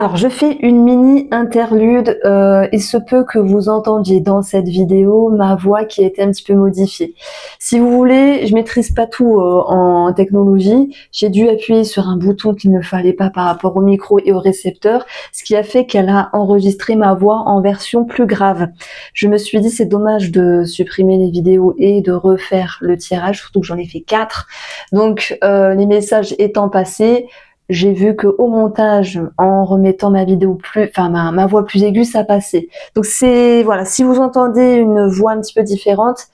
Alors, je fais une mini interlude. Il se peut que vous entendiez dans cette vidéo ma voix qui a été un petit peu modifiée. Si vous voulez, je maîtrise pas tout en technologie. J'ai dû appuyer sur un bouton qu'il ne fallait pas par rapport au micro et au récepteur, ce qui a fait qu'elle a enregistré ma voix en version plus grave. Je me suis dit c'est dommage de supprimer les vidéos et de refaire le tirage, surtout que j'en ai fait 4. Donc les messages étant passés, j'ai vu que au montage, en remettant ma vidéo ma voix plus aiguë, ça passait. Donc voilà, si vous entendez une voix un petit peu différente,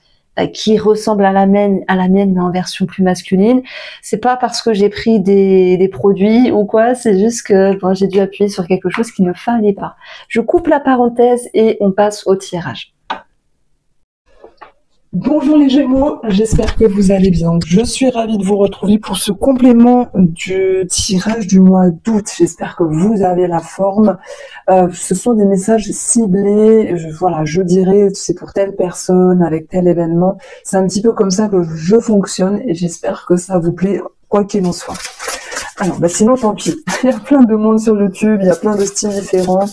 qui ressemble à la mienne, mais en version plus masculine, c'est pas parce que j'ai pris des produits ou quoi, c'est juste que j'ai dû appuyer sur quelque chose qu'il ne fallait pas. Je coupe la parenthèse et on passe au tirage. Bonjour les Gémeaux, j'espère que vous allez bien. Je suis ravie de vous retrouver pour ce complément du tirage du mois d'août. J'espère que vous avez la forme. Ce sont des messages ciblés. Je dirais c'est pour telle personne, avec tel événement. C'est un petit peu comme ça que je fonctionne et j'espère que ça vous plaît, quoi qu'il en soit. Alors, sinon, tant pis. Il y a plein de monde sur YouTube, il y a plein de styles différents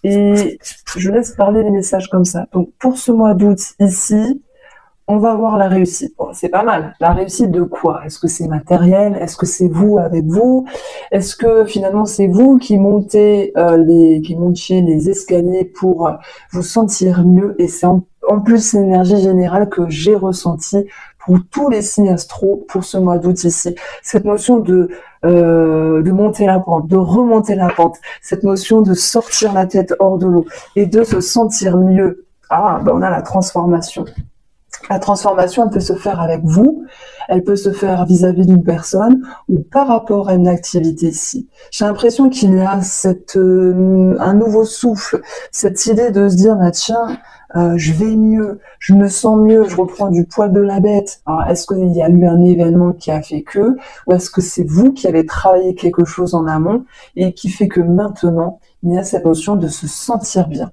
et je laisse parler les messages comme ça. Donc, pour ce mois d'août, ici, on va voir la réussite. Bon, c'est pas mal. La réussite de quoi? Est-ce que c'est matériel? Est-ce que c'est vous avec vous? Est-ce que finalement c'est vous qui montez les escaliers pour vous sentir mieux? Et c'est en plus l'énergie générale que j'ai ressentie pour tous les signes astro pour ce mois d'août ici. Cette notion de monter la pente, de remonter la pente, cette notion de sortir la tête hors de l'eau et de se sentir mieux. On a la transformation. La transformation, elle peut se faire avec vous, elle peut se faire vis-à-vis d'une personne ou par rapport à une activité ici. J'ai l'impression qu'il y a un nouveau souffle, cette idée de se dire, tiens, je vais mieux, je me sens mieux, je reprends du poil de la bête. Alors, est-ce qu'il y a eu un événement qui a fait que, ou est-ce que c'est vous qui avez travaillé quelque chose en amont et qui fait que maintenant, il y a cette notion de se sentir bien.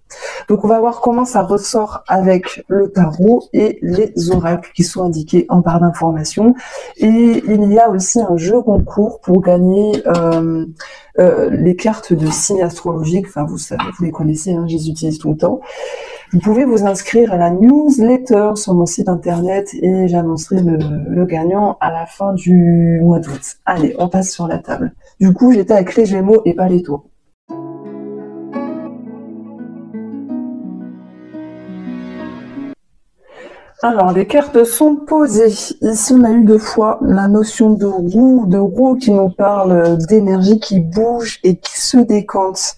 Donc, on va voir comment ça ressort avec le tarot et les oracles qui sont indiqués en barre d'informations. Et il y a aussi un jeu concours pour gagner les cartes de signes astrologiques. Enfin, vous les connaissez, je les utilise tout le temps. Vous pouvez vous inscrire à la newsletter sur mon site internet et j'annoncerai le gagnant à la fin du mois d'août. Allez, on passe sur la table. Du coup, j'étais avec les Gémeaux et pas les Taureaux. Alors, les cartes sont posées. Ici, on a eu 2 fois la notion de roue qui nous parle d'énergie qui bouge et qui se décante.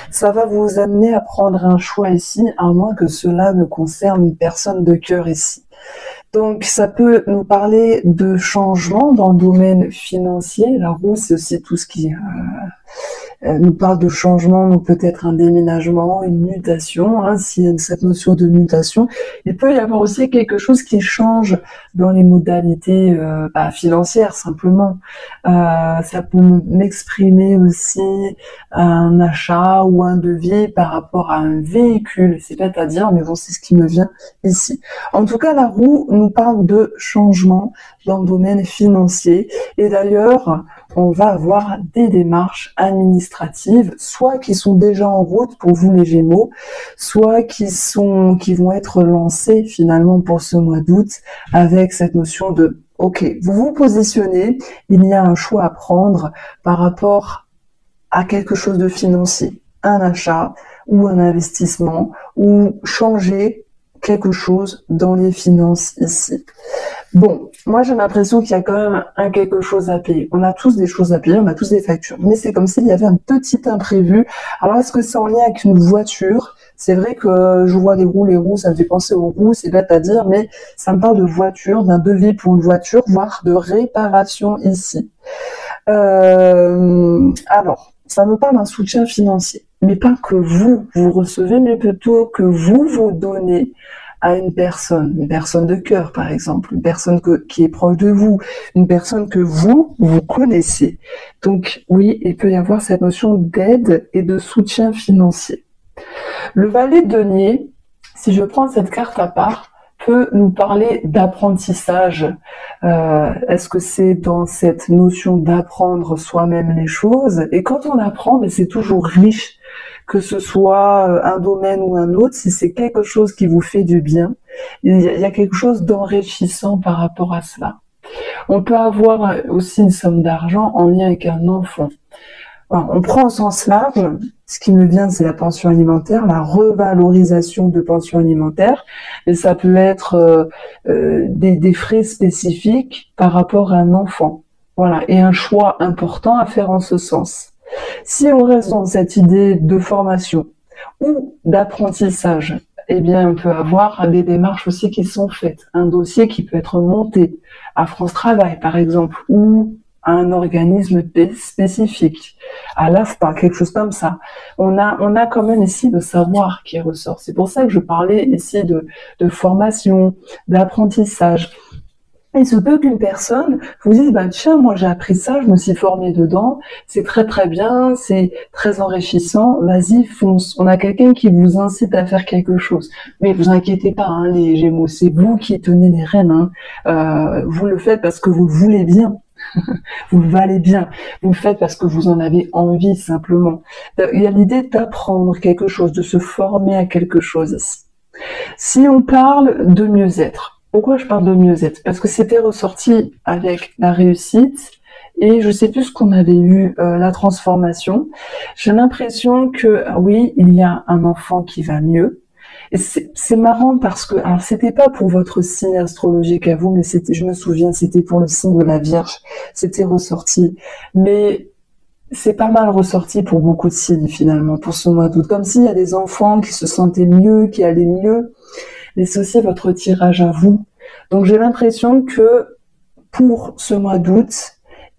Ça va vous amener à prendre un choix ici, à moins que cela ne concerne une personne de cœur ici. Donc, ça peut nous parler de changement dans le domaine financier. La roue, c'est aussi tout ce qui nous parle de changement, donc peut-être un déménagement, une mutation, s'il y a cette notion de mutation. Il peut y avoir aussi quelque chose qui change dans les modalités financières, simplement. Ça peut m'exprimer aussi un achat ou un devis par rapport à un véhicule. C'est bête à dire, mais bon, c'est ce qui me vient ici. En tout cas, la roue nous parle de changement dans le domaine financier. Et d'ailleurs, on va avoir des démarches administratives, soit qui sont déjà en route pour vous les Gémeaux, soit qui vont être lancées finalement pour ce mois d'août avec cette notion de OK, vous vous positionnez, il y a un choix à prendre par rapport à quelque chose de financier, un achat ou un investissement ou changer quelque chose dans les finances ici. Bon, moi j'ai l'impression qu'il y a quand même quelque chose à payer. On a tous des choses à payer, on a tous des factures, mais c'est comme s'il y avait un petit imprévu. Alors est-ce que c'est en lien avec une voiture? C'est vrai que je vois les roues, ça me fait penser aux roues, c'est bête à dire, mais ça me parle de voiture, d'un devis pour une voiture, voire de réparation ici. Alors, ça me parle d'un soutien financier, mais pas que vous recevez, mais plutôt que vous donnez à une personne de cœur par exemple, une personne qui est proche de vous, une personne que vous connaissez. Donc oui, il peut y avoir cette notion d'aide et de soutien financier. Le valet de denier, si je prends cette carte à part, peut nous parler d'apprentissage. Est-ce que c'est dans cette notion d'apprendre soi-même les choses? Et quand on apprend, mais c'est toujours riche, que ce soit un domaine ou un autre, si c'est quelque chose qui vous fait du bien, il y a quelque chose d'enrichissant par rapport à cela. On peut avoir aussi une somme d'argent en lien avec un enfant. On prend au sens large, ce qui me vient, c'est la pension alimentaire, la revalorisation de pension alimentaire, et ça peut être des frais spécifiques par rapport à un enfant. Voilà, et un choix important à faire en ce sens. Si on reste dans cette idée de formation ou d'apprentissage, eh bien, on peut avoir des démarches aussi qui sont faites. Un dossier qui peut être monté à France Travail, par exemple, ou à un organisme spécifique, à l'AFPA, quelque chose comme ça. On a quand même ici le savoir qui ressort. C'est pour ça que je parlais ici de formation, d'apprentissage. Il se peut qu'une personne vous dise, tiens, moi j'ai appris ça, je me suis formée dedans, c'est très très bien, c'est très enrichissant, vas-y, fonce. On a quelqu'un qui vous incite à faire quelque chose. Mais vous inquiétez pas, hein, les Gémeaux, c'est vous qui tenez les rênes. Vous le faites parce que vous le voulez bien. Vous le valez bien. Vous le faites parce que vous en avez envie, simplement. Il y a l'idée d'apprendre quelque chose, de se former à quelque chose ici. Si on parle de mieux-être, pourquoi je parle de mieux-être? Parce que c'était ressorti avec la réussite et je sais plus ce qu'on avait eu, la transformation. J'ai l'impression que oui, il y a un enfant qui va mieux. Et c'est marrant parce que, alors c'était pas pour votre signe astrologique à vous, mais je me souviens, c'était pour le signe de la Vierge. C'était ressorti. Mais c'est pas mal ressorti pour beaucoup de signes finalement, pour ce mois d'août. Comme s'il y a des enfants qui se sentaient mieux, qui allaient mieux. Mais c'est aussi votre tirage à vous. Donc j'ai l'impression que pour ce mois d'août,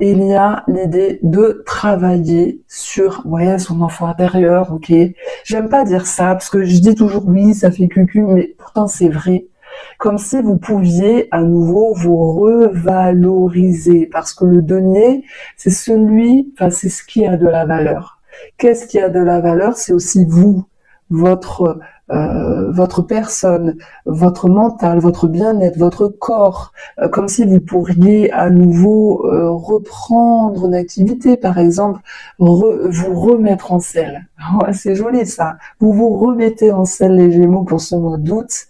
il y a l'idée de travailler sur, son enfant intérieur, ok. J'aime pas dire ça, parce que je dis toujours oui, ça fait cucu, mais pourtant c'est vrai. Comme si vous pouviez à nouveau vous revaloriser, parce que le denier, c'est c'est ce qui a de la valeur. Qu'est-ce qui a de la valeur? C'est aussi vous, votre personne, votre mental, votre bien-être, votre corps, comme si vous pourriez à nouveau reprendre une activité, par exemple, vous remettre en selle. Ouais, c'est joli ça. Vous vous remettez en selle, les Gémeaux, pour ce mois d'août.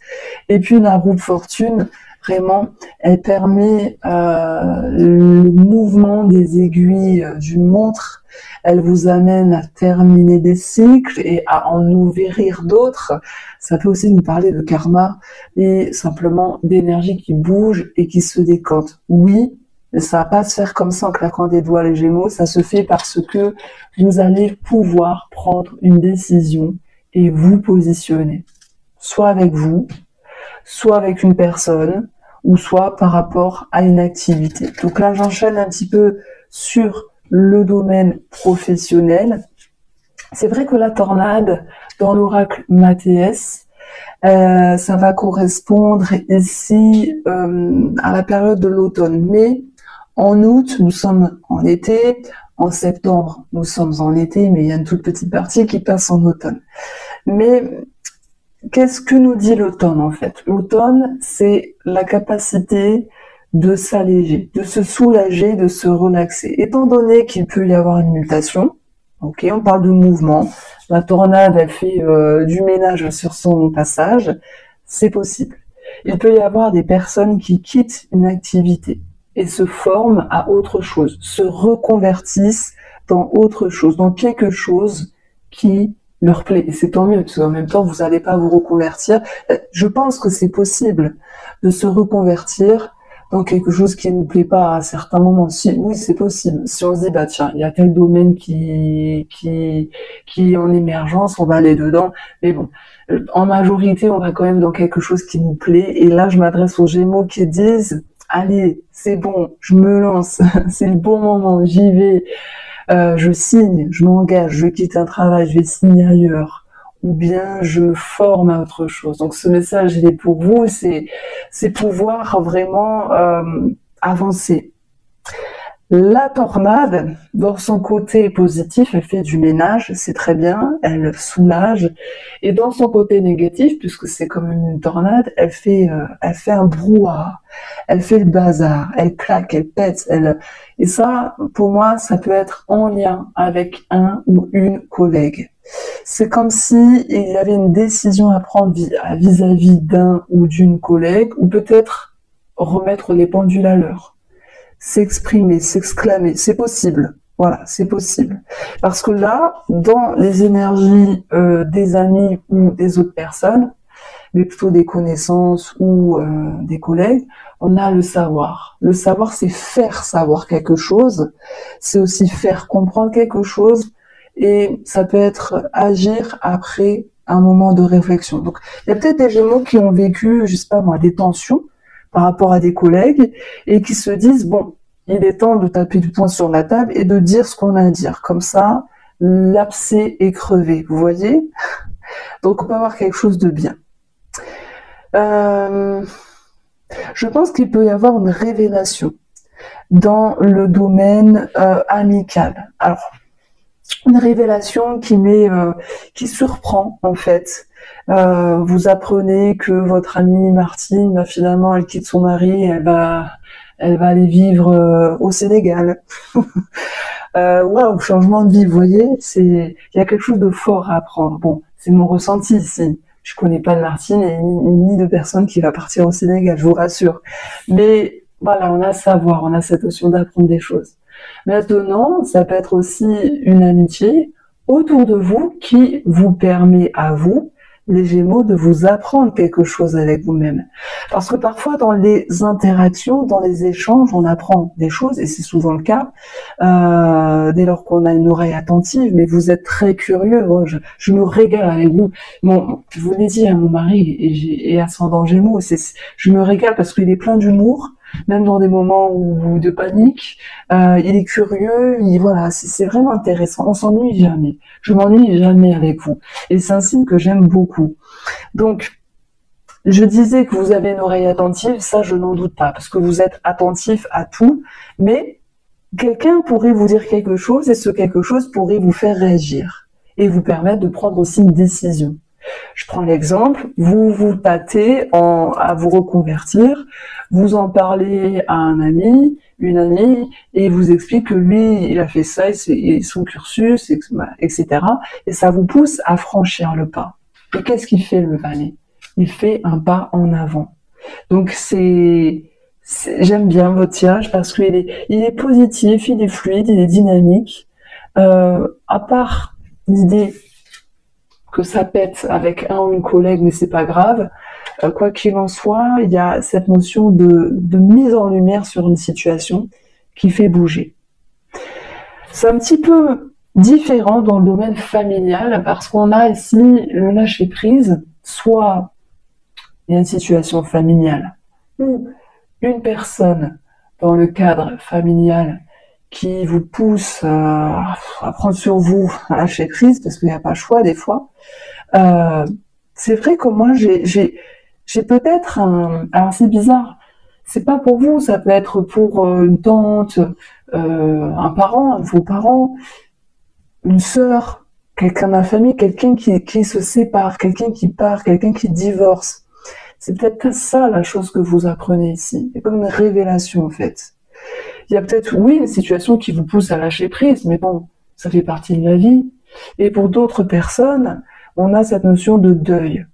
Et puis la roue de fortune, vraiment, elle permet le mouvement des aiguilles d'une montre. Elle vous amène à terminer des cycles et à en ouvrir d'autres. Ça peut aussi nous parler de karma et simplement d'énergie qui bouge et qui se décante. Oui, mais ça va pas se faire comme ça en claquant des doigts, les Gémeaux. Ça se fait parce que vous allez pouvoir prendre une décision et vous positionner. Soit avec vous, soit avec une personne, ou soit par rapport à une activité. Donc là, j'enchaîne un petit peu sur le domaine professionnel. C'est vrai que la tornade, dans l'oracle Mathéès, ça va correspondre ici à la période de l'automne. Mais en août, nous sommes en été. En septembre, nous sommes en été, mais il y a une toute petite partie qui passe en automne. Mais qu'est-ce que nous dit l'automne en fait? L'automne, c'est la capacité de s'alléger, de se soulager, de se relaxer. Étant donné qu'il peut y avoir une mutation, ok, on parle de mouvement, la tornade, elle fait du ménage sur son passage, c'est possible. Il peut y avoir des personnes qui quittent une activité et se forment à autre chose, se reconvertissent dans autre chose, dans quelque chose qui leur plaît. Et c'est tant mieux, parce qu'en même temps, vous n'allez pas vous reconvertir. Je pense que c'est possible de se reconvertir dans quelque chose qui ne nous plaît pas à certains moments. Oui, c'est possible. Si on se dit, tiens, il y a tel domaine qui est en émergence, on va aller dedans. Mais bon, en majorité, on va quand même dans quelque chose qui nous plaît. Et là, je m'adresse aux Gémeaux qui disent, allez, c'est bon, je me lance, c'est le bon moment, j'y vais. Je signe, je m'engage, je quitte un travail, je vais signer ailleurs, ou bien je me forme à autre chose. Donc ce message, il est pour vous, c'est pouvoir vraiment avancer. La tornade, dans son côté positif, elle fait du ménage, c'est très bien, elle soulage. Et dans son côté négatif, puisque c'est comme une tornade, elle fait un brouhaha, elle fait le bazar, elle claque, elle pète, et ça, pour moi, ça peut être en lien avec un ou une collègue. C'est comme si il y avait une décision à prendre vis-à-vis d'un ou d'une collègue, ou peut-être remettre les pendules à l'heure. S'exprimer, s'exclamer, c'est possible. Voilà, c'est possible. Parce que là, dans les énergies des amis ou des autres personnes, mais plutôt des connaissances ou des collègues, on a le savoir. Le savoir, c'est faire savoir quelque chose, c'est aussi faire comprendre quelque chose, et ça peut être agir après un moment de réflexion. Donc, il y a peut-être des Gémeaux qui ont vécu, je sais pas moi, des tensions par rapport à des collègues et qui se disent, bon, il est temps de taper du poing sur la table et de dire ce qu'on a à dire. Comme ça, l'abcès est crevé, vous voyez? Donc, on peut avoir quelque chose de bien. Je pense qu'il peut y avoir une révélation dans le domaine amical. Alors, une révélation qui surprend en fait. Vous apprenez que votre amie Martine, finalement, elle quitte son mari, elle va aller vivre au Sénégal. Waouh, changement de vie, vous voyez, il y a quelque chose de fort à apprendre. Bon, c'est mon ressenti ici. Je connais pas de Martine et ni de personne qui va partir au Sénégal, je vous rassure. Mais voilà, on a savoir, on a cette notion d'apprendre des choses. Maintenant, ça peut être aussi une amitié autour de vous qui vous permet à vous, les Gémeaux, de vous apprendre quelque chose avec vous-même. Parce que parfois, dans les interactions, dans les échanges, on apprend des choses, et c'est souvent le cas, dès lors qu'on a une oreille attentive, mais vous êtes très curieux, je me régale avec vous. Bon, je vous l'ai dit à mon mari, et ascendant Gémeaux, je me régale parce qu'il est plein d'humour, même dans des moments de panique, il est curieux, voilà, c'est vraiment intéressant. On s'ennuie jamais. Je m'ennuie jamais avec vous. Et c'est un signe que j'aime beaucoup. Donc, je disais que vous avez une oreille attentive, ça je n'en doute pas, parce que vous êtes attentif à tout, mais quelqu'un pourrait vous dire quelque chose et ce quelque chose pourrait vous faire réagir et vous permettre de prendre aussi une décision. Je prends l'exemple, vous vous tâtez à vous reconvertir, vous en parlez à un ami, une amie, et il vous explique que lui, il a fait ça, et son cursus, etc. Et ça vous pousse à franchir le pas. Et qu'est-ce qu'il fait le Valet? Il fait un pas en avant. Donc j'aime bien votre tirage parce qu'il est positif, il est fluide, il est dynamique. À part l'idée que ça pète avec un ou une collègue, mais c'est pas grave. Quoi qu'il en soit, il y a cette notion de mise en lumière sur une situation qui fait bouger. C'est un petit peu différent dans le domaine familial parce qu'on a ici le lâcher prise, soit il y a une situation familiale où une personne dans le cadre familial qui vous pousse à prendre sur vous, à lâcher prise, parce qu'il n'y a pas le choix des fois. C'est vrai que moi, j'ai peut-être alors c'est bizarre, c'est pas pour vous, ça peut être pour une tante, un parent, vos parents, une sœur, quelqu'un de la famille, quelqu'un qui se sépare, quelqu'un qui part, quelqu'un qui divorce. C'est peut-être ça la chose que vous apprenez ici. C'est comme une révélation en fait. Il y a peut-être, oui, une situation qui vous pousse à lâcher prise, mais bon, ça fait partie de la vie. Et pour d'autres personnes, on a cette notion de deuil.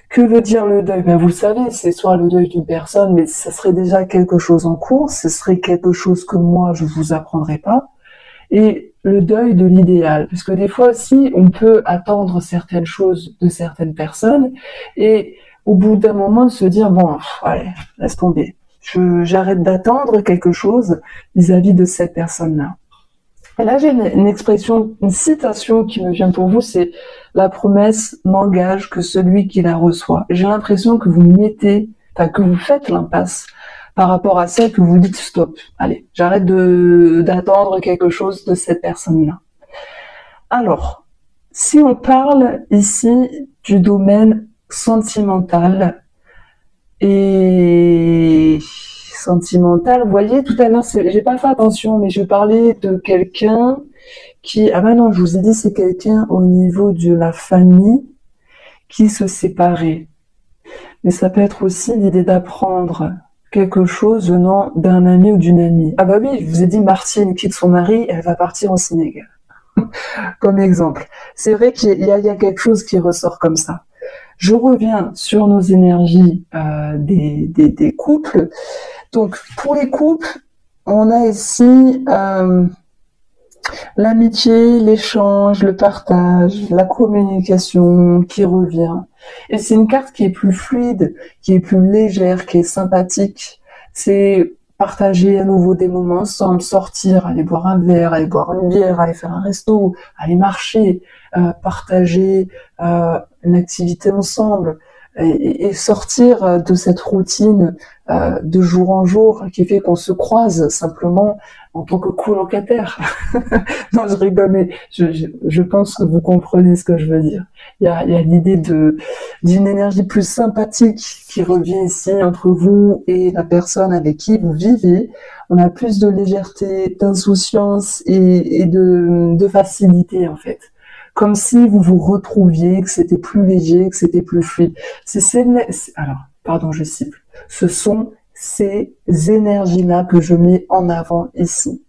Que veut dire le deuil? Ben, vous le savez, c'est soit le deuil d'une personne, mais ça serait déjà quelque chose en cours, ce serait quelque chose que moi, je vous apprendrai pas. Et le deuil de l'idéal. Parce que des fois aussi, on peut attendre certaines choses de certaines personnes, et au bout d'un moment, de se dire, bon, allez, laisse tomber. J'arrête d'attendre quelque chose vis-à-vis de cette personne-là. Et là, j'ai une expression, une citation qui me vient pour vous, c'est « La promesse n'engage que celui qui la reçoit ». J'ai l'impression que que vous faites l'impasse par rapport à ça, que vous dites « Stop, allez, j'arrête d'attendre quelque chose de cette personne-là ». Alors, si on parle ici du domaine sentimental, et sentimental. Vous voyez, tout à l'heure, j'ai pas fait attention, mais je parlais de quelqu'un qui... Ah ben non, je vous ai dit, c'est quelqu'un au niveau de la famille qui se séparait. Mais ça peut être aussi l'idée d'apprendre quelque chose venant d'un ami ou d'une amie. Ah bah oui, je vous ai dit, Martine quitte son mari, elle va partir au Sénégal. Comme exemple. C'est vrai qu'il y a quelque chose qui ressort comme ça. Je reviens sur nos énergies des couples. Donc, pour les couples, on a ici l'amitié, l'échange, le partage, la communication qui revient. Et c'est une carte qui est plus fluide, qui est plus légère, qui est sympathique. C'est partager à nouveau des moments ensemble, sortir, aller boire un verre, aller boire une bière, aller faire un resto, aller marcher, partager une activité ensemble et sortir de cette routine de jour en jour qui fait qu'on se croise simplement en tant que colocataire. Non, je rigole, mais je pense que vous comprenez ce que je veux dire. Il y a l'idée d'une énergie plus sympathique qui revient ici entre vous et la personne avec qui vous vivez. On a plus de légèreté, d'insouciance et de facilité, en fait. Comme si vous vous retrouviez, que c'était plus léger, que c'était plus fluide. Alors, pardon, je cible. Ce sont ces énergies-là que je mets en avant ici.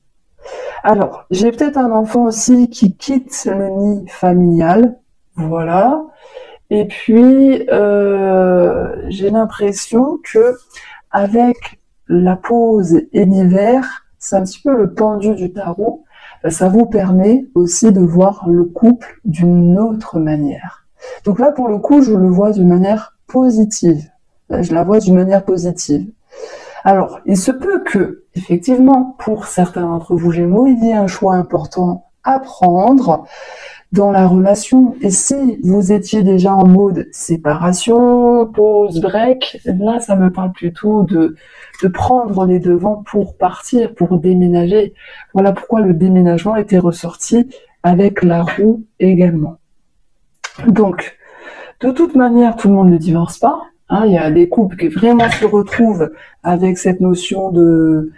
Alors, j'ai peut-être un enfant aussi qui quitte le nid familial. Voilà. Et puis, j'ai l'impression que avec la pause et l'hiver, c'est un petit peu le pendu du tarot. Ça vous permet aussi de voir le couple d'une autre manière. Donc là, pour le coup, je le vois d'une manière positive. Je la vois d'une manière positive. Alors, il se peut que, effectivement, pour certains d'entre vous Gémeaux, il y ait un choix important à prendre dans la relation. Et si vous étiez déjà en mode séparation, pause, break, là, ça me parle plutôt de prendre les devants pour partir, pour déménager. Voilà pourquoi le déménagement était ressorti avec la roue également. Donc, de toute manière, tout le monde ne divorce pas. Hein, il y a des couples qui vraiment se retrouvent avec cette notion de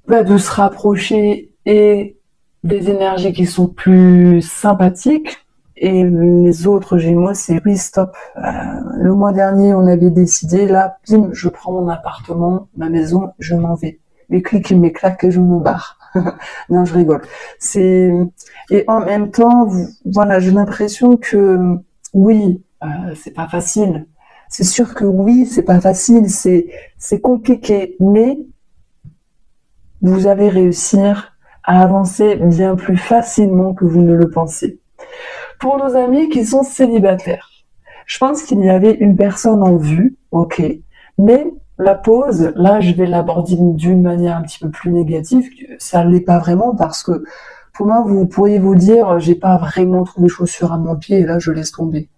se rapprocher et des énergies qui sont plus sympathiques. Et les autres Gémeaux, c'est oui, stop. Le mois dernier, on avait décidé, là, bim, je prends mon appartement, ma maison, je m'en vais. Les clics et mes claques et je me barre. Non, je rigole. Et en même temps, voilà, j'ai l'impression que oui, c'est pas facile. C'est sûr que oui, c'est pas facile, c'est compliqué, mais vous allez réussir à avancer bien plus facilement que vous ne le pensez. Pour nos amis qui sont célibataires, je pense qu'il y avait une personne en vue, ok, mais la pause, là, je vais l'aborder d'une manière un petit peu plus négative. Ça l'est pas vraiment parce que pour moi, vous pourriez vous dire, j'ai pas vraiment trouvé chaussures à mon pied et là, je laisse tomber.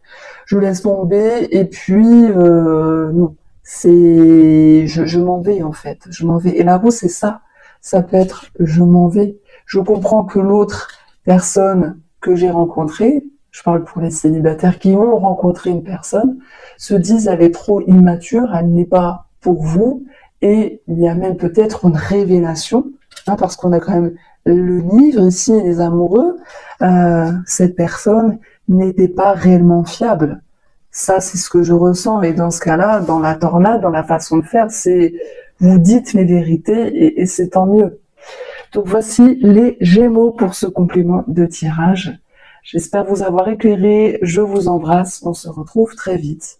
Je laisse tomber et puis non, je m'en vais en fait, je m'en vais. Et la roue, c'est ça. Ça peut être je m'en vais. Je comprends que l'autre personne que j'ai rencontrée, je parle pour les célibataires qui ont rencontré une personne, se disent elle est trop immature, elle n'est pas pour vous, et il y a même peut-être une révélation, hein, parce qu'on a quand même le livre ici, les amoureux, cette personne n'était pas réellement fiable. Ça, c'est ce que je ressens, et dans ce cas-là, dans la tornade, dans la façon de faire, c'est vous dites les vérités, et c'est tant mieux. Donc voici les Gémeaux pour ce complément de tirage. J'espère vous avoir éclairé, je vous embrasse, on se retrouve très vite.